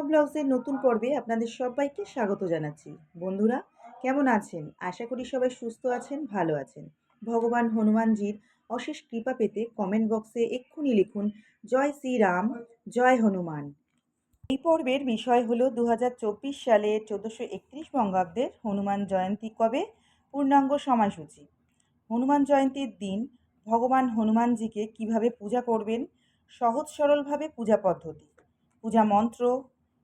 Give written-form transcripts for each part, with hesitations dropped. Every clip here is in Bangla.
ব্লগসের নতুন পর্বে আপনাদের সবাইকে স্বাগত জানাচ্ছি। বন্ধুরা, কেমন আছেন? আশা করি সবাই সুস্থ আছেন, ভালো আছেন। ভগবান হনুমানজির অশেষ কৃপা পেতে কমেন্ট বক্সে এক্ষুনি লিখুন জয় শ্রীরাম, জয় হনুমান। এই পর্বের বিষয় হলো 2024 সালে 1431 বঙ্গাব্দের হনুমান জয়ন্তী কবে, পূর্ণাঙ্গ সময়সূচি। হনুমান জয়ন্তীর দিন ভগবান হনুমানজিকে কিভাবে পূজা করবেন, সহজ সরলভাবে পূজা পদ্ধতি, পূজা মন্ত্র,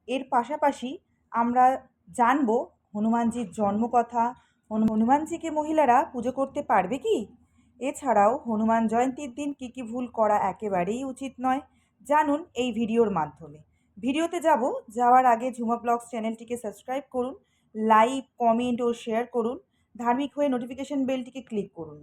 এর পাশাপাশি আমরা জানব হনুমানজির জন্মকথা, হনুমানজিকে মহিলারা পুজো করতে পারবে কি, এছাড়াও হনুমান জয়ন্তীর দিন কী কী ভুল করা একেবারেই উচিত নয়, জানুন এই ভিডিওর মাধ্যমে। ভিডিওতে যাওয়ার আগে ঝুমা ব্লগস চ্যানেলটিকে সাবস্ক্রাইব করুন, লাইক, কমেন্ট ও শেয়ার করুন, ধার্মিক হয়ে নোটিফিকেশন বেলটিকে ক্লিক করুন।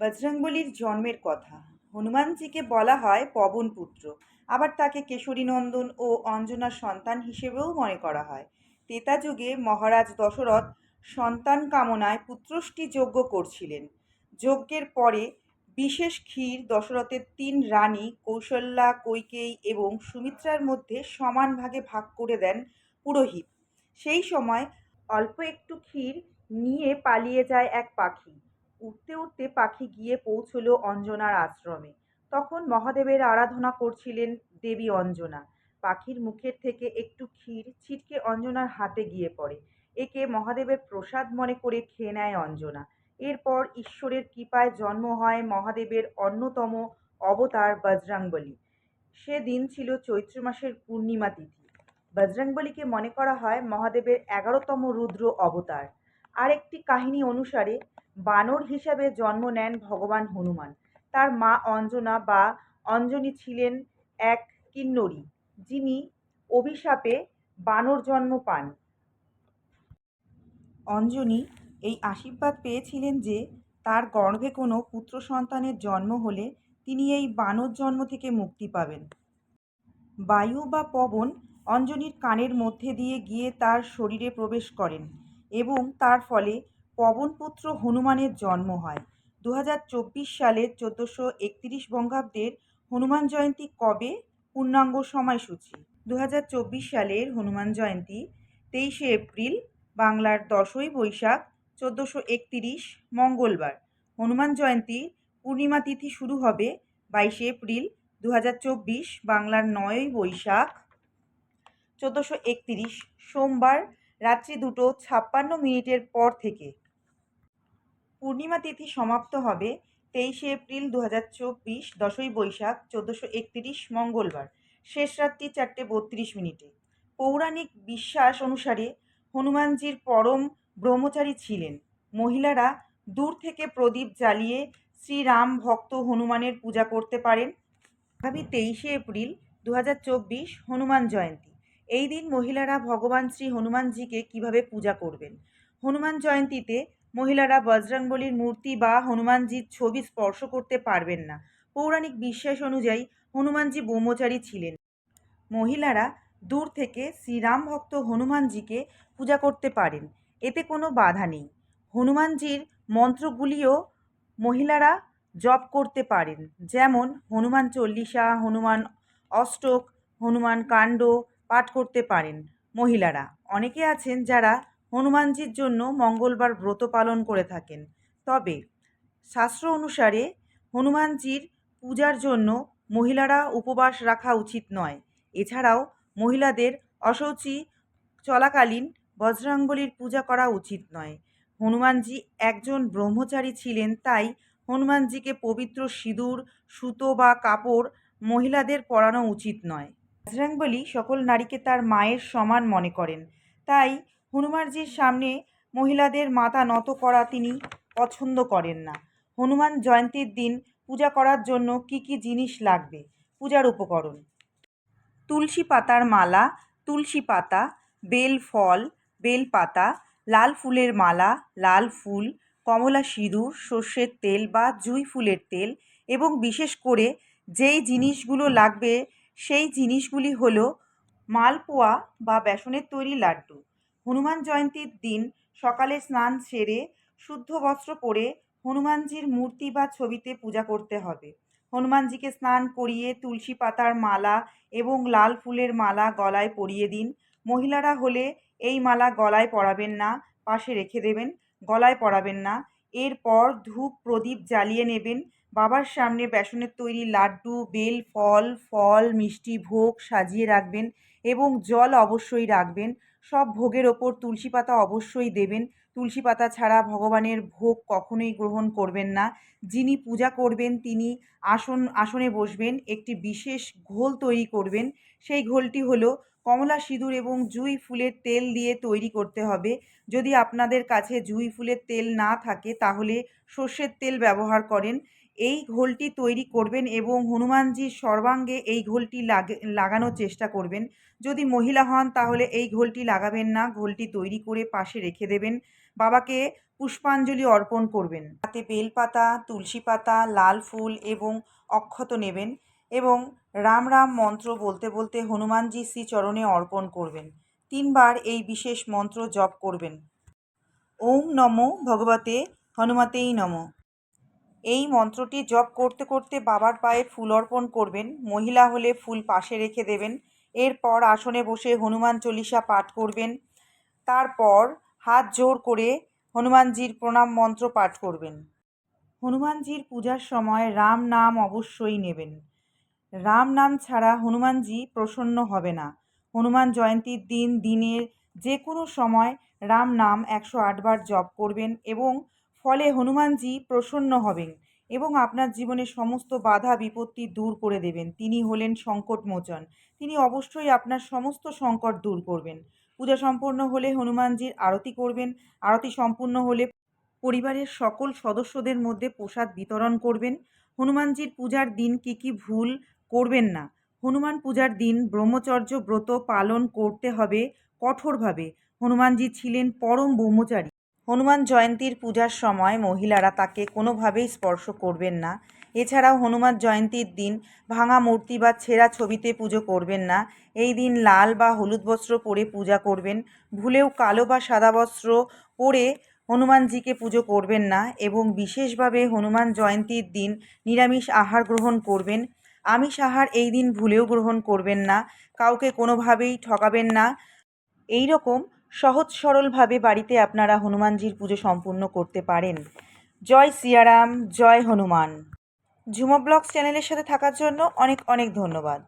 বজরংবলীর জন্মের কথা। হনুমানজিকে বলা হয় পবন পুত্র, আবার তাকে কেশরী নন্দন ও অঞ্জনার সন্তান হিসেবেও মনে করা হয়। ত্রেতা যুগে মহারাজ দশরথ সন্তান কামনায় পুত্রষ্টি যজ্ঞ করছিলেন। যজ্ঞের পরে বিশেষ ক্ষীর দশরথের 3 রানী কৌশল্যা, কৈকেয়ী এবং সুমিত্রার মধ্যে সমান ভাগে ভাগ করে দেন পুরোহিত। সেই সময় অল্প একটু ক্ষীর নিয়ে পালিয়ে যায় এক পাখি। উড়তে উড়তে পাখি গিয়ে পৌঁছলো অঞ্জনার আশ্রমে। তখন মহাদেবের আরাধনা করছিলেন দেবী অঞ্জনা। পাখির মুখের থেকে একটু ক্ষীর ছিটকে অঞ্জনার হাতে গিয়ে পড়ে। একে মহাদেবের প্রসাদ মনে করে খেয়ে নেয় অঞ্জনা। এরপর ঈশ্বরের কৃপায় জন্ম হয় মহাদেবের অন্যতম অবতার বজরংবলী। সেদিন ছিল চৈত্র মাসের পূর্ণিমা তিথি। বজরংবলীকে মনে করা হয় মহাদেবের 11তম রুদ্র অবতার। আরেকটি কাহিনী অনুসারে বানর হিসাবে জন্ম নেন ভগবান হনুমান। তার মা অঞ্জনা বা অঞ্জনী ছিলেন এক কিন্নরী, যিনি অভিশাপে বানর জন্ম পান। অঞ্জনী এই আশীর্বাদ পেয়েছিলেন যে তার গর্ভে কোনো পুত্র সন্তানের জন্ম হলে তিনি এই বানর জন্ম থেকে মুক্তি পাবেন। বায়ু বা পবন অঞ্জনীর কানের মধ্যে দিয়ে গিয়ে তার শরীরে প্রবেশ করেন এবং তার ফলে পবনপুত্র হনুমানের জন্ম হয়। 2024 সালের 1431 বঙ্গাব্দের হনুমান জয়ন্তী কবে, পূর্ণাঙ্গ সময়সূচি। 2024 সালের হনুমান জয়ন্তী 23শে এপ্রিল, বাংলার 10ই বৈশাখ, 1431 মঙ্গলবার। হনুমান জয়ন্তীর পূর্ণিমা তিথি শুরু হবে 22শে এপ্রিল 2024, বাংলার 9ই বৈশাখ, 1431 সোমবার রাত্রি 2:56 পর থেকে। পূর্ণিমা তিথি সমাপ্ত হবে 23শে এপ্রিল 2024, 10ই বৈশাখ, 1431 মঙ্গলবার, শেষ রাত্রি 4:32। পৌরাণিক বিশ্বাস অনুসারে হনুমানজির পরম ব্রহ্মচারী ছিলেন। মহিলারা দূর থেকে প্রদীপ জ্বালিয়ে শ্রীরাম ভক্ত হনুমানের পূজা করতে পারেন। আগামী 23শে এপ্রিল 2024 হনুমান জয়ন্তী। এই দিন মহিলারা ভগবান শ্রী হনুমানজিকে কিভাবে পূজা করবেন। হনুমান জয়ন্তীতে মহিলারা বজরংবলীর মূর্তি বা হনুমানজির ছবি স্পর্শ করতে পারবেন না। পৌরাণিক বিশ্বাস অনুযায়ী হনুমানজি ব্রহ্মচারী ছিলেন। মহিলারা দূর থেকে শ্রীরাম ভক্ত হনুমানজিকে পূজা করতে পারেন, এতে কোনো বাধা নেই। হনুমানজির মন্ত্রগুলিও মহিলারা জপ করতে পারেন, যেমন হনুমান চল্লিশা, হনুমান অষ্টক, হনুমান কাণ্ড পাঠ করতে পারেন মহিলারা। অনেকে আছেন যারা হনুমানজির জন্য মঙ্গলবার ব্রত পালন করে থাকেন। তবে শাস্ত্র অনুসারে হনুমানজির পূজার জন্য মহিলারা উপবাস রাখা উচিত নয়। এছাড়াও মহিলাদের অশৌচি চলাকালীন বজরংবলীর পূজা করা উচিত নয়। হনুমানজি একজন ব্রহ্মচারী ছিলেন, তাই হনুমানজিকে পবিত্র সিঁদুর, সুতো বা কাপড় মহিলাদের পরানো উচিত নয়। বজরংবলী সকল নারীকে তার মায়ের সমান মনে করেন, তাই হনুমানজির সামনে মহিলাদের মাথা নত করা তিনি পছন্দ করেন না। হনুমান জয়ন্তীর দিন পূজা করার জন্য কি কি জিনিস লাগবে। পূজার উপকরণ: তুলসী পাতার মালা, তুলসী পাতা, বেল ফল, বেল পাতা, লাল ফুলের মালা, লাল ফুল, কমলা সিঁদুর, সর্ষের তেল বা জুঁই ফুলের তেল এবং বিশেষ করে যেই জিনিসগুলো লাগবে সেই জিনিসগুলি হলো মালপোয়া বা বেসনের তৈরি লাড্ডু। হনুমান জয়ন্তীর দিন সকালে স্নান সেরে শুদ্ধ বস্ত্র পরে হনুমানজির মূর্তি বা ছবিতে পূজা করতে হবে। হনুমানজিকে স্নান করিয়ে তুলসী পাতার মালা এবং লাল ফুলের মালা গলায় পরিয়ে দিন। মহিলারা হলে এই মালা গলায় পরাবেন না, পাশে রেখে দেবেন, গলায় পরাবেন না। এরপর ধূপ প্রদীপ জ্বালিয়ে নেবেন। বাবার সামনে বেসনের তৈরি লাড্ডু, বেল, ফল মিষ্টি ভোগ সাজিয়ে রাখবেন এবং জল অবশ্যই রাখবেন। সব ভোগের ওপর তুলসী পাতা অবশ্যই দেবেন। তুলসী পাতা ছাড়া ভগবানের ভোগ কখনোই গ্রহণ করবেন না। যিনি পূজা করবেন তিনি আসনে বসবেন। একটি বিশেষ ঘোল তৈরি করবেন। সেই ঘোলটি হলো কমলা সিঁদুর এবং জুঁই ফুলের তেল দিয়ে তৈরি করতে হবে। যদি আপনাদের কাছে জুঁই ফুলের তেল না থাকে তাহলে সর্ষের তেল ব্যবহার করেন। এই ঘোলটি তৈরি করবেন এবং হনুমানজির সর্বাঙ্গে এই ঘোলটি লাগানোর চেষ্টা করবেন। যদি মহিলা হন তাহলে এই ঘোলটি লাগাবেন না, ঘোলটি তৈরি করে পাশে রেখে দেবেন। বাবাকে পুষ্পাঞ্জলি অর্পণ করবেন। হাতে বেলপাতা, তুলসী পাতা, লাল ফুল এবং অক্ষত নেবেন এবং রাম রাম মন্ত্র বলতে বলতে হনুমানজির শ্রীচরণে অর্পণ করবেন। 3 বার এই বিশেষ মন্ত্র জপ করবেন। ওম নমো ভগবতে হনুমতেই নমঃ। এই মন্ত্রটি জপ করতে করতে বাবার পায়ে ফুল অর্পণ করবেন। মহিলা হলে ফুল পাশে রেখে দেবেন। এরপর আসনে বসে হনুমান চল্লিশা পাঠ করবেন। তারপর হাত জোড় করে হনুমানজির প্রণাম মন্ত্র পাঠ করবেন। হনুমানজির পূজার সময় রাম নাম অবশ্যই নেবেন। রাম নাম ছাড়া হনুমানজি প্রসন্ন হবে না। হনুমান জয়ন্তীর দিনের যে কোনো সময় রাম নাম 108 বার জপ করবেন এবং ফলে হনুমানজি প্রসন্ন হবেন এবং আপনার জীবনের সমস্ত বাধা বিপত্তি দূর করে দেবেন। তিনি হলেন সংকটমোচন। তিনি অবশ্যই আপনার সমস্ত সংকট দূর করবেন। পূজা সম্পন্ন হলে হনুমানজির আরতি করবেন। আরতি সম্পূর্ণ হলে পরিবারের সকল সদস্যদের মধ্যে প্রসাদ বিতরণ করবেন। হনুমানজির পূজার দিন কি ভুল করবেন না। হনুমান পূজার দিন ব্রহ্মচর্য ব্রত পালন করতে হবে কঠোরভাবে। হনুমানজি ছিলেন পরম ব্রহ্মচারী। হনুমান জয়ন্তীর পূজার সময় মহিলারা তাকে কোনোভাবেই স্পর্শ করবেন না। এছাড়াও হনুমান জয়ন্তীর দিন ভাঙা মূর্তি বা ছেঁড়া ছবিতে পুজো করবেন না। এই দিন লাল বা হলুদ বস্ত্র পরে পূজা করবেন। ভুলেও কালো বা সাদা বস্ত্র পরে হনুমানজিকে পুজো করবেন না এবং বিশেষভাবে হনুমান জয়ন্তীর দিন নিরামিষ আহার গ্রহণ করবেন। আমিষ আহার এই দিন ভুলেও গ্রহণ করবেন না। কাউকে কোনোভাবেই ঠকাবেন না। এই রকম সহজ সরলভাবে বাড়িতে আপনারা হনুমানজির পুজো সম্পূর্ণ করতে পারেন। জয় সিয়ারাম, জয় হনুমান। ঝুমা ব্লগস চ্যানেলের সাথে থাকার জন্য অনেক অনেক ধন্যবাদ।